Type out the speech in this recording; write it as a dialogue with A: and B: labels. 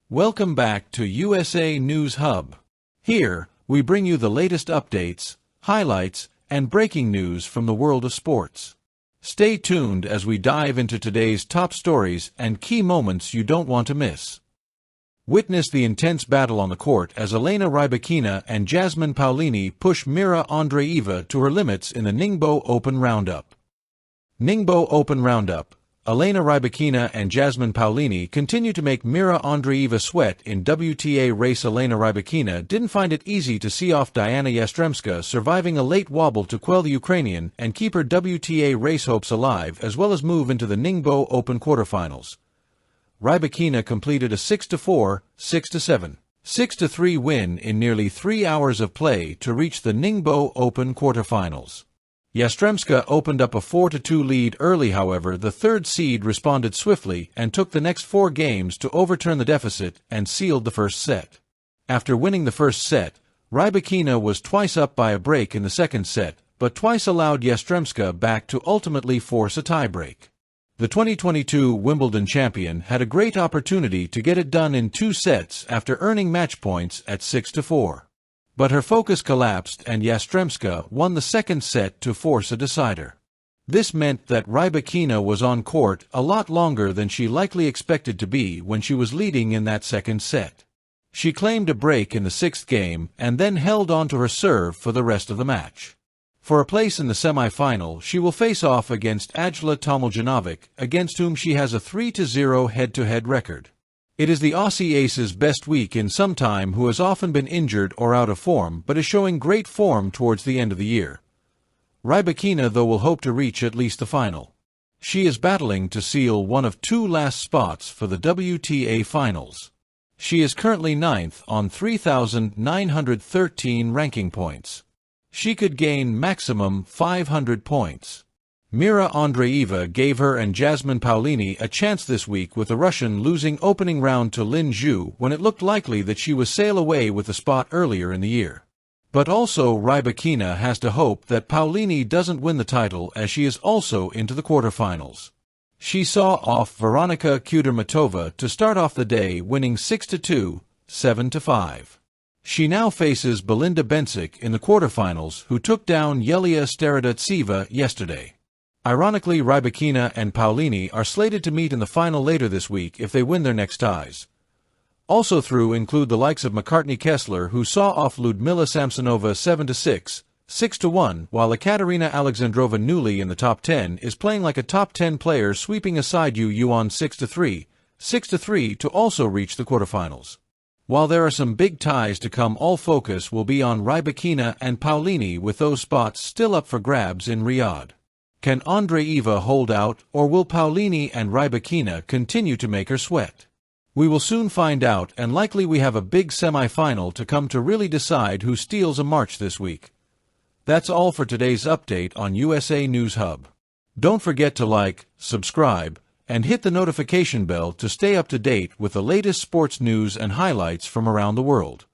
A: Welcome back to USA News Hub. Here, we bring you the latest updates, highlights, and breaking news from the world of sports. Stay tuned as we dive into today's top stories and key moments you don't want to miss. Witness the intense battle on the court as Elena Rybakina and Jasmine Paolini push Mira Andreeva to her limits in the Ningbo Open Roundup. Ningbo Open Roundup. Elena Rybakina and Jasmine Paolini continue to make Mira Andreeva sweat in WTA race. Elena Rybakina didn't find it easy to see off Diana Yastremska, surviving a late wobble to quell the Ukrainian and keep her WTA race hopes alive, as well as move into the Ningbo Open quarterfinals. Rybakina completed a 6-4, 6-7, 6-3 win in nearly 3 hours of play to reach the Ningbo Open quarterfinals. Yastremska opened up a 4-2 lead early. However, the third seed responded swiftly and took the next 4 games to overturn the deficit and sealed the first set. After winning the first set, Rybakina was twice up by a break in the second set, but twice allowed Yastremska back to ultimately force a tiebreak. The 2022 Wimbledon champion had a great opportunity to get it done in 2 sets after earning match points at 6-4. But her focus collapsed and Yastremska won the second set to force a decider. This meant that Rybakina was on court a lot longer than she likely expected to be when she was leading in that second set. She claimed a break in the 6th game and then held on to her serve for the rest of the match. For a place in the semi-final, she will face off against Ajla Tomiljanovic, against whom she has a 3-0 head-to-head record. It is the Aussie ace's best week in some time, who has often been injured or out of form but is showing great form towards the end of the year. Rybakina, though, will hope to reach at least the final. She is battling to seal one of 2 last spots for the WTA finals. She is currently 9th on 3,913 ranking points. She could gain maximum 500 points. Mira Andreeva gave her and Jasmine Paolini a chance this week, with the Russian losing opening round to Lin Zhu when it looked likely that she would sail away with the spot earlier in the year. But also Rybakina has to hope that Paolini doesn't win the title, as she is also into the quarterfinals. She saw off Veronika Kudermetova to start off the day, winning 6-2, 7-5. She now faces Belinda Bencic in the quarterfinals, who took down Yelia Starodetseva yesterday. Ironically, Rybakina and Paolini are slated to meet in the final later this week if they win their next ties. Also through include the likes of McCartney Kessler, who saw off Ludmila Samsonova 7-6, 6-1, while Ekaterina Alexandrova, newly in the top 10, is playing like a top 10 player, sweeping aside Yu Yuan 6-3, 6-3 to also reach the quarterfinals. While there are some big ties to come, all focus will be on Rybakina and Paolini, with those spots still up for grabs in Riyadh. Can Andreeva hold out, or will Paolini and Rybakina continue to make her sweat? We will soon find out, and likely we have a big semi-final to come to really decide who steals a march this week. That's all for today's update on USA News Hub. Don't forget to like, subscribe, and hit the notification bell to stay up to date with the latest sports news and highlights from around the world.